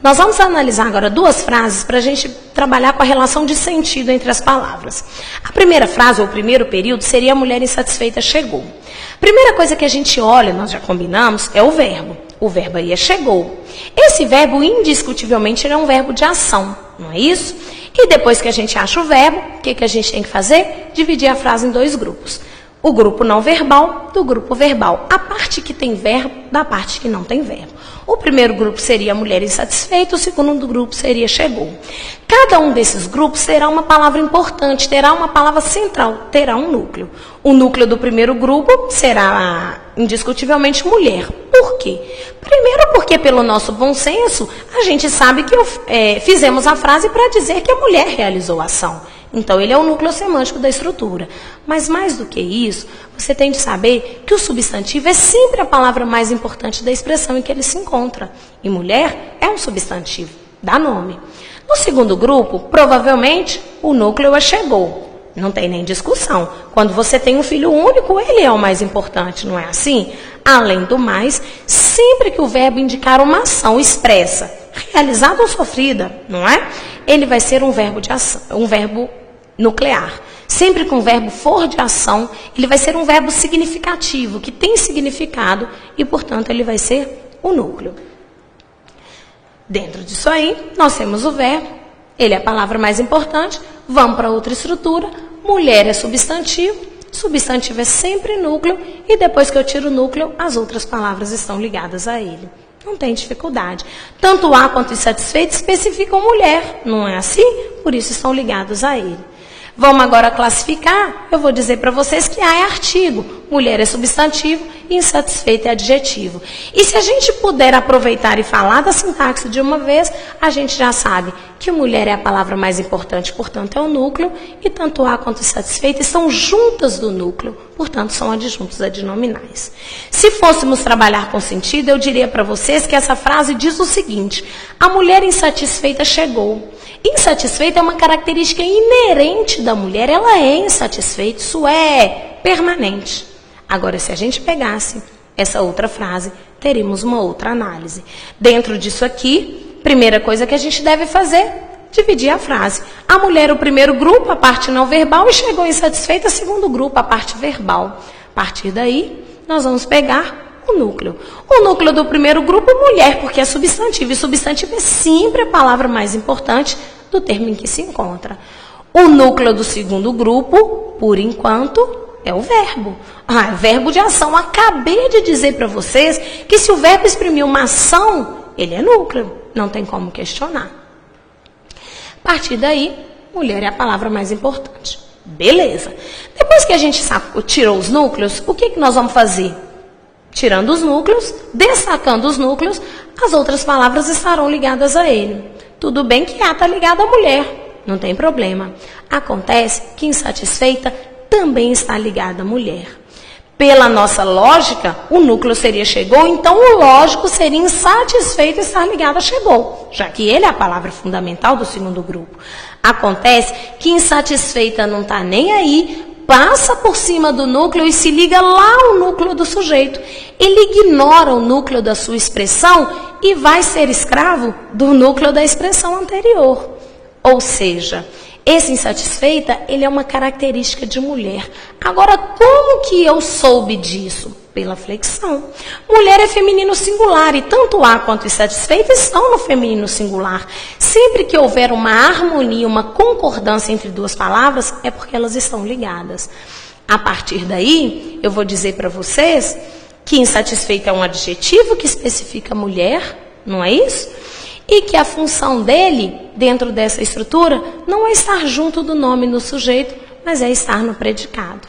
Nós vamos analisar agora duas frases para a gente trabalhar com a relação de sentido entre as palavras. A primeira frase, ou o primeiro período, seria a mulher insatisfeita chegou. Primeira coisa que a gente olha, nós já combinamos, é o verbo. O verbo aí é chegou. Esse verbo, indiscutivelmente, é um verbo de ação, não é isso? E depois que a gente acha o verbo, o que a gente tem que fazer? Dividir a frase em dois grupos. O grupo não verbal do grupo verbal. A parte que tem verbo da parte que não tem verbo. O primeiro grupo seria a mulher insatisfeita, o segundo grupo seria chegou. Cada um desses grupos terá uma palavra importante, terá uma palavra central, terá um núcleo. O núcleo do primeiro grupo será indiscutivelmente mulher. Por quê? Primeiro porque pelo nosso bom senso, a gente sabe que fizemos a frase para dizer que a mulher realizou a ação. Então, ele é o núcleo semântico da estrutura. Mas, mais do que isso, você tem de saber que o substantivo é sempre a palavra mais importante da expressão em que ele se encontra. E mulher é um substantivo, dá nome. No segundo grupo, provavelmente, o núcleo é chegou. Não tem nem discussão. Quando você tem um filho único, ele é o mais importante, não é assim? Além do mais, sempre que o verbo indicar uma ação expressa, realizada ou sofrida, não é? Ele vai ser um verbo de ação, um verbo nuclear. Sempre que um verbo for de ação, ele vai ser um verbo significativo, que tem significado e, portanto, ele vai ser o núcleo. Dentro disso aí, nós temos o verbo, ele é a palavra mais importante. Vamos para outra estrutura. Mulher é substantivo, substantivo é sempre núcleo e depois que eu tiro o núcleo, as outras palavras estão ligadas a ele. Não tem dificuldade. Tanto A quanto insatisfeito especificam mulher, não é assim? Por isso estão ligados a ele. Vamos agora classificar. Eu vou dizer para vocês que A é artigo, mulher é substantivo e insatisfeito é adjetivo. E se a gente puder aproveitar e falar da sintaxe de uma vez, a gente já sabe que mulher é a palavra mais importante, portanto é o núcleo, e tanto A quanto insatisfeito estão juntas do núcleo, portanto são adjuntos adnominais. Se fôssemos trabalhar com sentido, eu diria para vocês que essa frase diz o seguinte: a mulher insatisfeita chegou. Insatisfeita é uma característica inerente da mulher, ela é insatisfeita, isso é permanente. Agora, se a gente pegasse essa outra frase, teríamos uma outra análise. Dentro disso aqui, primeira coisa que a gente deve fazer, dividir a frase. A mulher, o primeiro grupo, a parte não verbal, e chegou insatisfeita, segundo grupo, a parte verbal. A partir daí, nós vamos pegar o núcleo. O núcleo do primeiro grupo, mulher, porque é substantivo. E substantivo é sempre a palavra mais importante do termo em que se encontra. O núcleo do segundo grupo, por enquanto, é o verbo. Verbo de ação. Acabei de dizer para vocês que se o verbo exprimir uma ação, ele é núcleo. Não tem como questionar. A partir daí, mulher é a palavra mais importante. Beleza. Depois que a gente tirou os núcleos, o que nós vamos fazer? Tirando os núcleos, destacando os núcleos, as outras palavras estarão ligadas a ele. Tudo bem que A está ligado à mulher, não tem problema. Acontece que insatisfeita também está ligada à mulher. Pela nossa lógica, o núcleo seria chegou, então o lógico seria insatisfeito estar ligado a chegou, já que ele é a palavra fundamental do segundo grupo. Acontece que insatisfeita não está nem aí, passa por cima do núcleo e se liga lá ao núcleo do sujeito. Ele ignora o núcleo da sua expressão e vai ser escravo do núcleo da expressão anterior. Ou seja, esse insatisfeita, ele é uma característica de mulher. Agora, como que eu soube disso? Pela flexão. Mulher é feminino singular e tanto A quanto insatisfeita estão no feminino singular. Sempre que houver uma harmonia, uma concordância entre duas palavras, é porque elas estão ligadas. A partir daí, eu vou dizer para vocês que insatisfeita é um adjetivo que especifica mulher, não é isso? E que a função dele, dentro dessa estrutura, não é estar junto do nome no sujeito, mas é estar no predicado.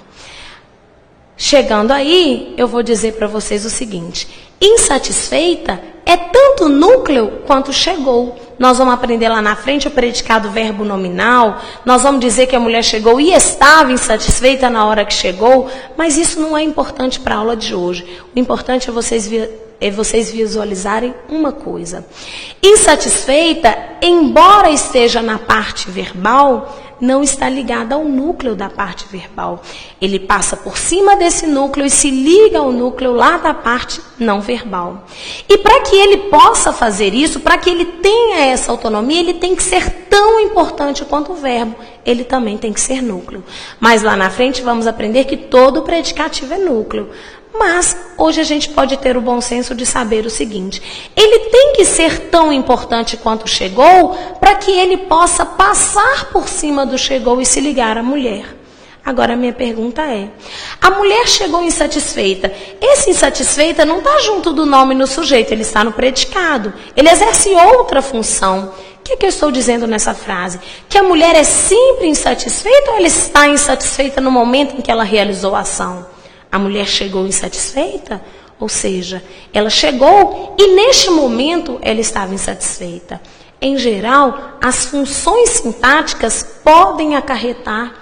Chegando aí, eu vou dizer para vocês o seguinte: insatisfeita é tanto núcleo quanto chegou. Nós vamos aprender lá na frente o predicado verbo nominal, nós vamos dizer que a mulher chegou e estava insatisfeita na hora que chegou, mas isso não é importante para a aula de hoje. O importante é vocês vocês visualizarem uma coisa. Insatisfeita, embora esteja na parte verbal, não está ligada ao núcleo da parte verbal. Ele passa por cima desse núcleo e se liga ao núcleo lá da parte não verbal. E para que ele possa fazer isso, para que ele tenha essa autonomia, ele tem que ser tão importante quanto o verbo. Ele também tem que ser núcleo. Mas lá na frente vamos aprender que todo predicativo é núcleo. Mas hoje a gente pode ter o bom senso de saber o seguinte: ele tem que ser tão importante quanto chegou para que ele possa passar por cima do chegou e se ligar à mulher. Agora a minha pergunta é: a mulher chegou insatisfeita. Esse insatisfeita não está junto do nome no sujeito, ele está no predicado. Ele exerce outra função. O que eu estou dizendo nessa frase? Que a mulher é sempre insatisfeita ou ela está insatisfeita no momento em que ela realizou a ação? A mulher chegou insatisfeita, ou seja, ela chegou e neste momento ela estava insatisfeita. Em geral, as funções sintáticas podem acarretar,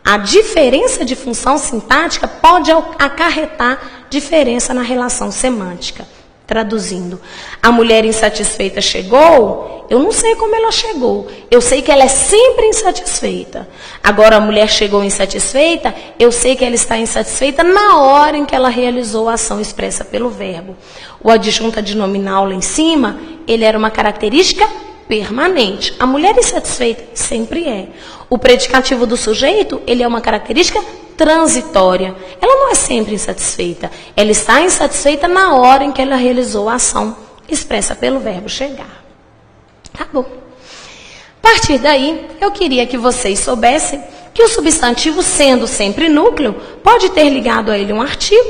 a diferença de função sintática pode acarretar diferença na relação semântica. Traduzindo, a mulher insatisfeita chegou, eu não sei como ela chegou, eu sei que ela é sempre insatisfeita. Agora, a mulher chegou insatisfeita, eu sei que ela está insatisfeita na hora em que ela realizou a ação expressa pelo verbo. O adjunto adnominal lá em cima, ele era uma característica permanente. A mulher insatisfeita sempre é. O predicativo do sujeito, ele é uma característica transitória. Ela não é sempre insatisfeita. Ela está insatisfeita na hora em que ela realizou a ação expressa pelo verbo chegar. Tá bom. A partir daí, eu queria que vocês soubessem que o substantivo, sendo sempre núcleo, pode ter ligado a ele um artigo,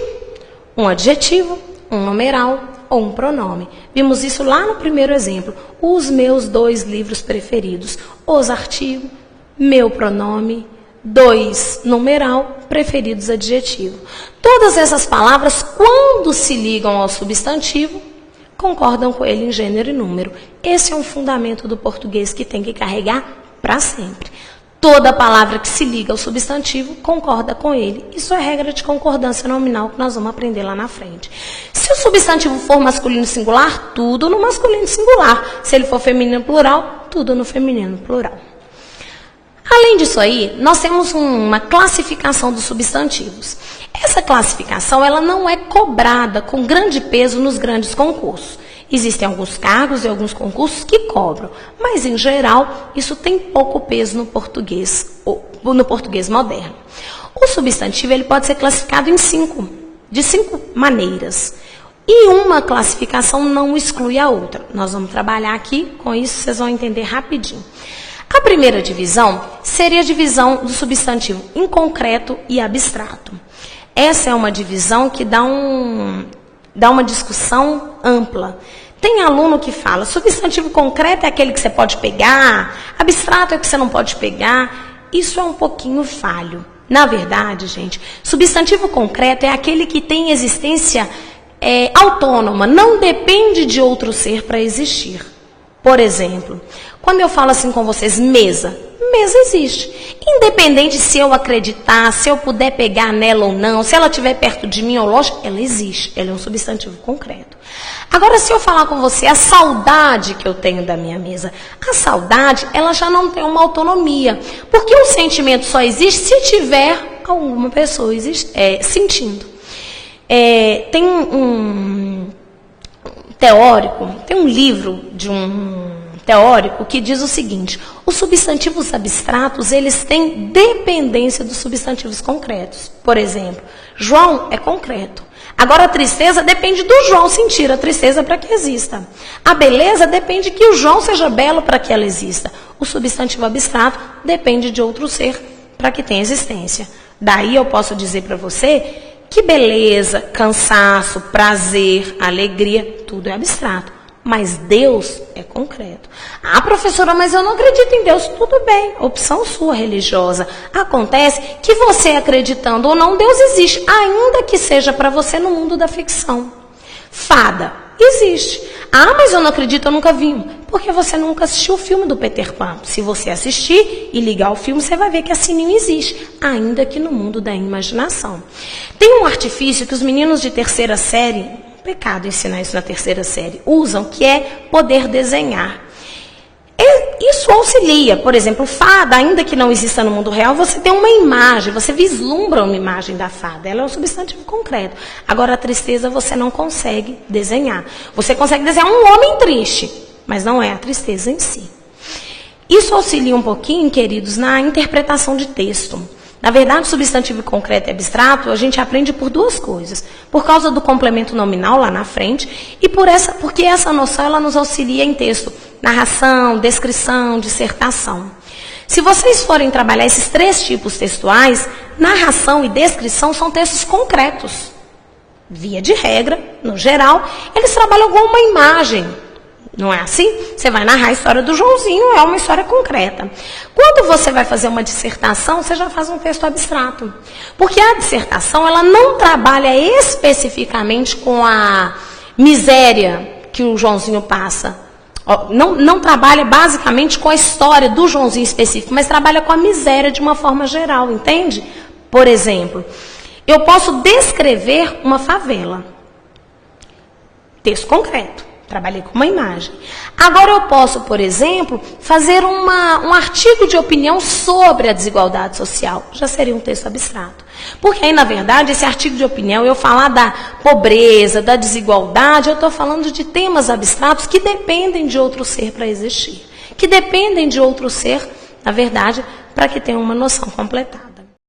um adjetivo, um numeral ou um pronome. Vimos isso lá no primeiro exemplo. Os meus 2 livros preferidos. Os artigos, meu pronome, 2 numeral, preferidos adjetivo. Todas essas palavras, quando se ligam ao substantivo, concordam com ele em gênero e número. Esse é um fundamento do português que tem que carregar para sempre. Toda palavra que se liga ao substantivo concorda com ele. Isso é regra de concordância nominal que nós vamos aprender lá na frente. Se o substantivo for masculino singular, tudo no masculino singular. Se ele for feminino plural, tudo no feminino plural. Além disso aí, nós temos uma classificação dos substantivos. Essa classificação ela não é cobrada com grande peso nos grandes concursos. Existem alguns cargos e alguns concursos que cobram, mas, em geral, isso tem pouco peso no português moderno. O substantivo ele pode ser classificado de 5 maneiras. E uma classificação não exclui a outra. Nós vamos trabalhar aqui, com isso vocês vão entender rapidinho. A primeira divisão seria a divisão do substantivo inconcreto e abstrato. Essa é uma divisão que dá uma discussão ampla. Tem aluno que fala, substantivo concreto é aquele que você pode pegar, abstrato é o que você não pode pegar. Isso é um pouquinho falho. Na verdade, gente, substantivo concreto é aquele que tem existência autônoma, não depende de outro ser para existir. Por exemplo, quando eu falo assim com vocês, mesa existe. Independente se eu acreditar, se eu puder pegar nela ou não, se ela estiver perto de mim ou longe, ela existe. Ela é um substantivo concreto. Agora, se eu falar com você a saudade que eu tenho da minha mesa, a saudade, ela já não tem uma autonomia. Porque o sentimento só existe se tiver alguma pessoa sentindo. Tem um teórico, tem um livro de um teórico que diz o seguinte: os substantivos abstratos, eles têm dependência dos substantivos concretos. Por exemplo, João é concreto. Agora, a tristeza depende do João sentir a tristeza para que exista. A beleza depende que o João seja belo para que ela exista. O substantivo abstrato depende de outro ser para que tenha existência. Daí eu posso dizer para você que beleza, cansaço, prazer, alegria, tudo é abstrato. Mas Deus é concreto. Ah, professora, mas eu não acredito em Deus. Tudo bem, opção sua religiosa. Acontece que você acreditando ou não, Deus existe, ainda que seja para você no mundo da ficção. Fada, existe. Ah, mas eu não acredito, eu nunca vi. Porque você nunca assistiu o filme do Peter Pan. Se você assistir e ligar o filme, você vai ver que a Sininho existe, ainda que no mundo da imaginação. Tem um artifício que os meninos de terceira série, pecado ensinar isso na terceira série. Usam, que é poder desenhar. Isso auxilia, por exemplo, fada, ainda que não exista no mundo real, você tem uma imagem, você vislumbra uma imagem da fada, ela é um substantivo concreto. Agora, a tristeza você não consegue desenhar. Você consegue desenhar um homem triste, mas não é a tristeza em si. Isso auxilia um pouquinho, queridos, na interpretação de texto. Na verdade, substantivo concreto e abstrato, a gente aprende por duas coisas. Por causa do complemento nominal lá na frente e porque essa noção ela nos auxilia em texto. Narração, descrição, dissertação. Se vocês forem trabalhar esses três tipos textuais, narração e descrição são textos concretos. Via de regra, no geral, eles trabalham com uma imagem. Não é assim? Você vai narrar a história do Joãozinho, é uma história concreta. Quando você vai fazer uma dissertação, você já faz um texto abstrato. Porque a dissertação, ela não trabalha especificamente com a miséria que o Joãozinho passa. Não trabalha basicamente com a história do Joãozinho específico, mas trabalha com a miséria de uma forma geral, entende? Por exemplo, eu posso descrever uma favela. Texto concreto. Trabalhei com uma imagem. Agora eu posso, por exemplo, fazer um artigo de opinião sobre a desigualdade social. Já seria um texto abstrato. Porque aí, na verdade, esse artigo de opinião, eu falar da pobreza, da desigualdade, eu estou falando de temas abstratos que dependem de outro ser para existir. Que dependem de outro ser, na verdade, para que tenha uma noção completada.